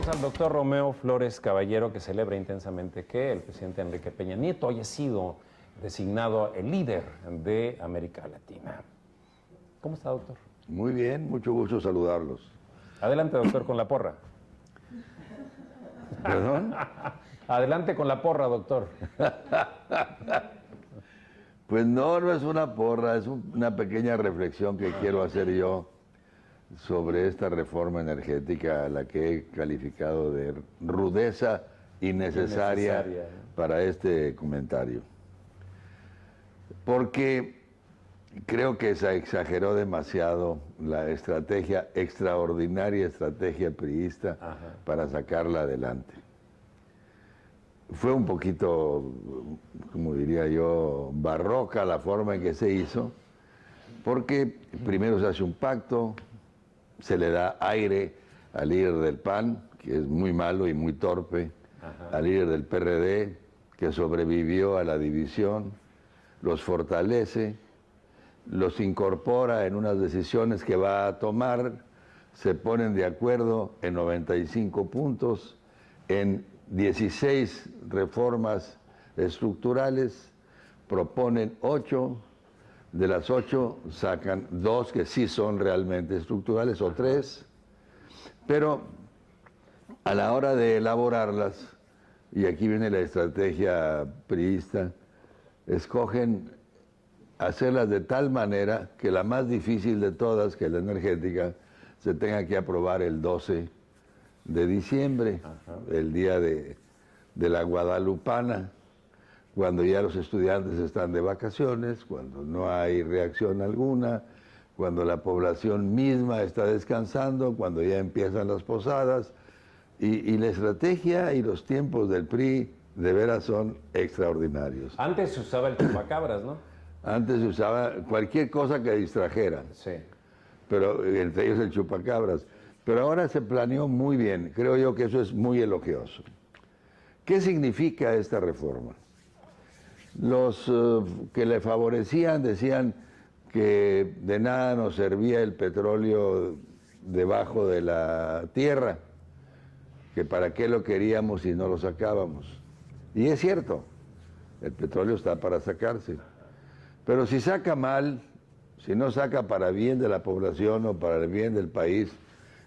Saludamos al doctor Romeo Flores Caballero, que celebra intensamente que el presidente Enrique Peña Nieto haya sido designado el líder de América Latina. ¿Cómo está, doctor? Muy bien, mucho gusto saludarlos. Adelante, doctor, con la porra. ¿Perdón? Adelante con la porra, doctor. Pues no es una porra, es una pequeña reflexión que quiero hacer yo sobre esta reforma energética a la que he calificado de rudeza innecesaria para este comentario. Porque creo que se exageró demasiado la extraordinaria estrategia priista para sacarla adelante. Fue un poquito, como diría yo, barroca la forma en que se hizo, porque primero se hace un pacto, se le da aire al líder del PAN, que es muy malo y muy torpe, al líder del PRD, que sobrevivió a la división, los fortalece, los incorpora en unas decisiones que va a tomar, se ponen de acuerdo en 95 puntos, en 16 reformas estructurales, proponen 8, de las 8 sacan 2 que sí son realmente estructurales o 3, pero a la hora de elaborarlas, y aquí viene la estrategia priista, escogen hacerlas de tal manera que la más difícil de todas, que es la energética, se tenga que aprobar el 12 de diciembre, el día de la Guadalupana, cuando ya los estudiantes están de vacaciones, cuando no hay reacción alguna, cuando la población misma está descansando, cuando ya empiezan las posadas, y la estrategia y los tiempos del PRI de veras son extraordinarios. Antes se usaba el chupacabras, ¿no? Antes se usaba cualquier cosa que distrajera, Sí. pero entre ellos el chupacabras. Pero ahora se planeó muy bien, creo yo que eso es muy elogioso. ¿Qué significa esta reforma? Los que le favorecían decían que de nada nos servía el petróleo debajo de la tierra, que para qué lo queríamos si no lo sacábamos. Y es cierto, el petróleo está para sacarse. Pero si saca mal, si no saca para bien de la población o para el bien del país,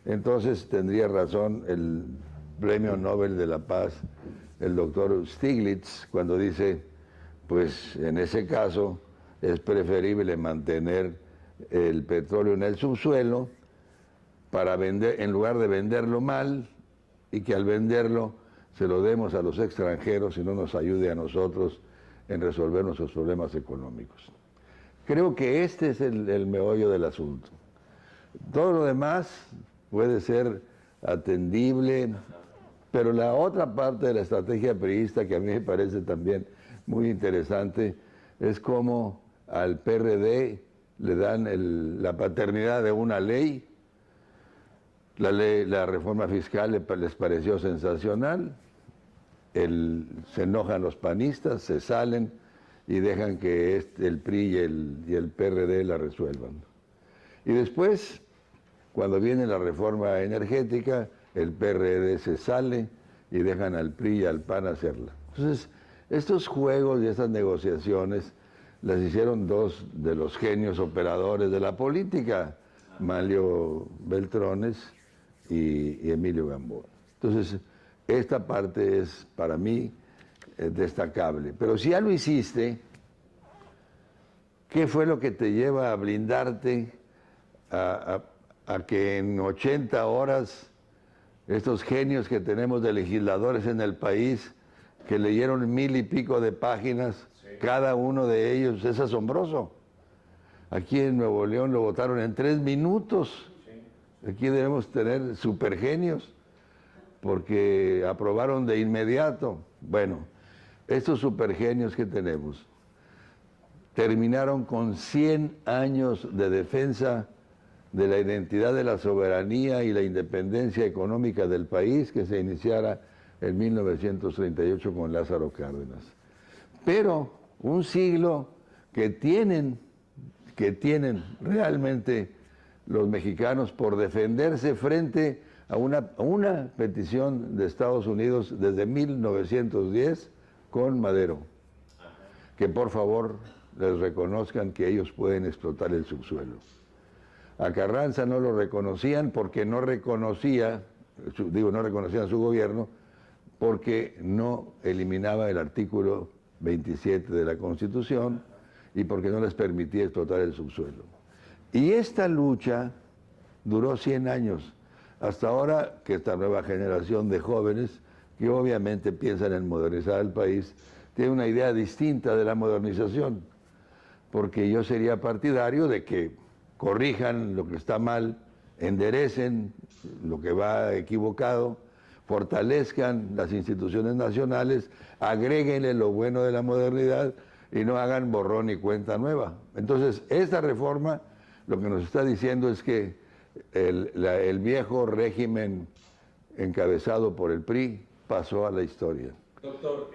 entonces tendría razón el Premio Nobel de la Paz, el doctor Stiglitz, cuando dice, pues en ese caso es preferible mantener el petróleo en el subsuelo para vender, en lugar de venderlo mal, y que al venderlo se lo demos a los extranjeros y no nos ayude a nosotros en resolver nuestros problemas económicos. Creo que este es el meollo del asunto. Todo lo demás puede ser atendible, pero la otra parte de la estrategia priista, que a mí me parece también muy interesante, es cómo al PRD le dan la paternidad de una ley. La reforma fiscal les pareció sensacional, se enojan los panistas, se salen y dejan que el PRI y el PRD la resuelvan. Y después, cuando viene la reforma energética, el PRD se sale y dejan al PRI y al PAN hacerla. Entonces, estos juegos y estas negociaciones las hicieron dos de los genios operadores de la política, Manlio Beltrones y Emilio Gamboa. Entonces, esta parte es para mí destacable. Pero si ya lo hiciste, ¿qué fue lo que te lleva a blindarte a que en 80 horas estos genios que tenemos de legisladores en el país, que leyeron 1000 y pico de páginas, cada uno de ellos, es asombroso? Aquí en Nuevo León lo votaron en 3 minutos. Aquí debemos tener supergenios, porque aprobaron de inmediato. Bueno, estos supergenios que tenemos terminaron con 100 años de defensa de la identidad de la soberanía y la independencia económica del país, que se iniciara en 1938 con Lázaro Cárdenas. Pero un siglo que tienen realmente los mexicanos por defenderse frente a una petición de Estados Unidos desde 1910 con Madero, que por favor les reconozcan que ellos pueden explotar el subsuelo. A Carranza no lo reconocían porque no reconocían a su gobierno, porque no eliminaba el artículo 27 de la Constitución y porque no les permitía explotar el subsuelo. Y esta lucha duró 100 años, hasta ahora que esta nueva generación de jóvenes, que obviamente piensan en modernizar el país, tiene una idea distinta de la modernización, porque yo sería partidario de que corrijan lo que está mal, enderecen lo que va equivocado, fortalezcan las instituciones nacionales, agréguenle lo bueno de la modernidad y no hagan borrón y cuenta nueva. Entonces, esta reforma lo que nos está diciendo es que el viejo régimen encabezado por el PRI pasó a la historia. Doctor,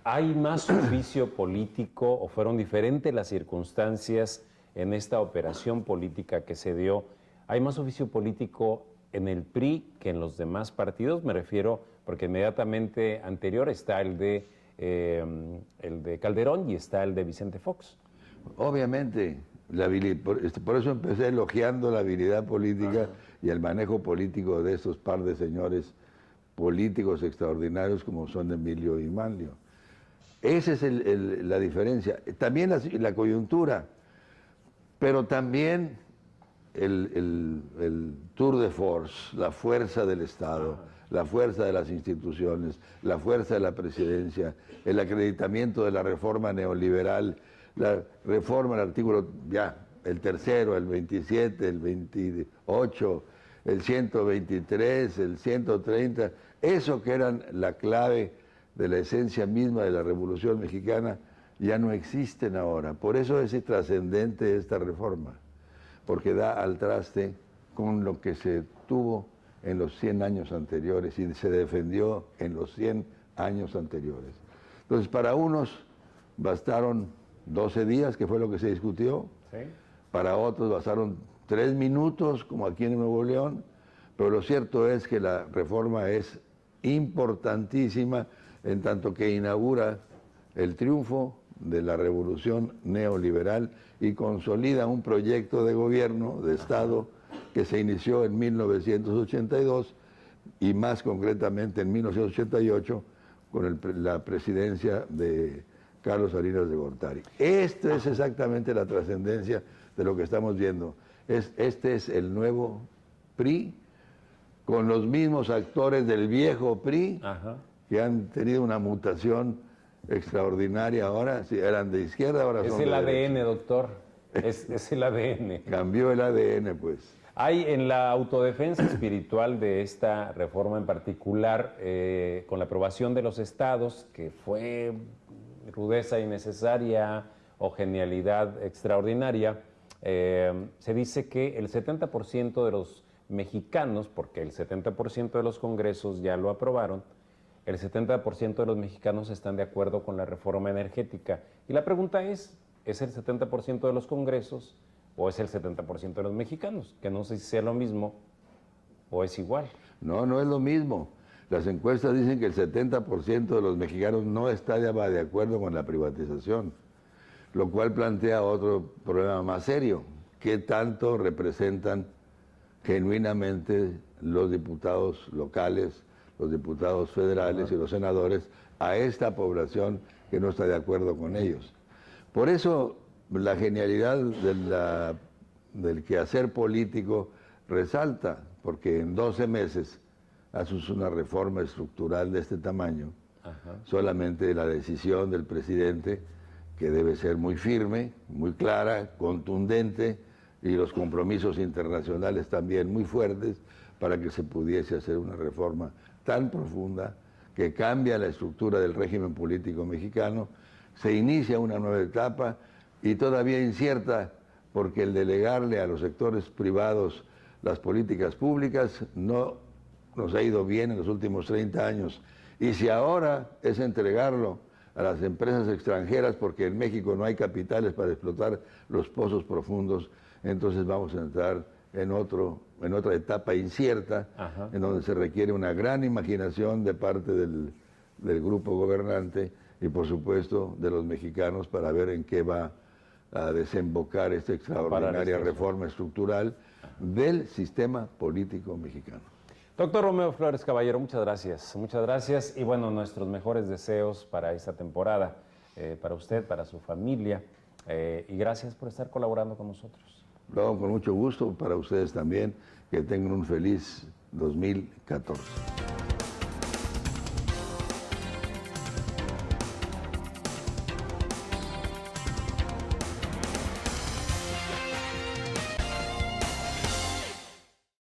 ¿hay más oficio político o fueron diferentes las circunstancias en esta operación política que se dio? ¿Hay más oficio político en el PRI que en los demás partidos? Me refiero porque inmediatamente anterior está el de Calderón y está el de Vicente Fox. Obviamente, por eso empecé elogiando la habilidad política y el manejo político de estos par de señores políticos extraordinarios como son Emilio y Manlio. Esa es la diferencia. También la coyuntura, pero también el tour de force, la fuerza del Estado, la fuerza de las instituciones, la fuerza de la presidencia, el acreditamiento de la reforma neoliberal, la reforma del artículo, el tercero, el 27, el 28, el 123, el 130, eso que eran la clave de la esencia misma de la Revolución Mexicana, ya no existen ahora. Por eso es trascendente esta reforma, porque da al traste con lo que se tuvo en los 100 años anteriores y se defendió en los 100 años anteriores. Entonces, para unos bastaron 12 días, que fue lo que se discutió, ¿sí? Para otros bastaron 3 minutos, como aquí en Nuevo León, pero lo cierto es que la reforma es importantísima en tanto que inaugura el triunfo de la revolución neoliberal y consolida un proyecto de gobierno, de Estado, que se inició en 1982 y más concretamente en 1988 con la presidencia de Carlos Salinas de Gortari. Esta es exactamente la trascendencia de lo que estamos viendo. Este es el nuevo PRI, con los mismos actores del viejo PRI, que han tenido una mutación extraordinaria ahora. Si eran de izquierda, ahora son de derecha. Es el ADN, doctor. Es el ADN. Cambió el ADN, pues. Hay en la autodefensa espiritual de esta reforma en particular, con la aprobación de los estados, que fue rudeza innecesaria o genialidad extraordinaria, se dice que el 70% de los mexicanos, porque el 70% de los congresos ya lo aprobaron, el 70% de los mexicanos están de acuerdo con la reforma energética. Y la pregunta ¿es el 70% de los congresos o es el 70% de los mexicanos? Que no sé si sea lo mismo o es igual. No, no es lo mismo. Las encuestas dicen que el 70% de los mexicanos no está de acuerdo con la privatización, lo cual plantea otro problema más serio. ¿Qué tanto representan genuinamente los diputados locales, los diputados federales y los senadores a esta población que no está de acuerdo con ellos? Por eso la genialidad del quehacer político resalta, porque en 12 meses haces una reforma estructural de este tamaño. Solamente la decisión del presidente, que debe ser muy firme, muy clara, contundente, y los compromisos internacionales también muy fuertes para que se pudiese hacer una reforma tan profunda que cambia la estructura del régimen político mexicano, se inicia una nueva etapa y todavía incierta, porque el delegarle a los sectores privados las políticas públicas no nos ha ido bien en los últimos 30 años. Y si ahora es entregarlo a las empresas extranjeras porque en México no hay capitales para explotar los pozos profundos, entonces vamos a entrar en otra etapa incierta, en donde se requiere una gran imaginación de parte del grupo gobernante y por supuesto de los mexicanos para ver en qué va a desembocar esta extraordinaria reforma estructural del sistema político mexicano. Doctor Romeo Flores Caballero, muchas gracias y bueno, nuestros mejores deseos para esta temporada, para usted, para su familia y gracias por estar colaborando con nosotros. Lo hago con mucho gusto, para ustedes también, que tengan un feliz 2014.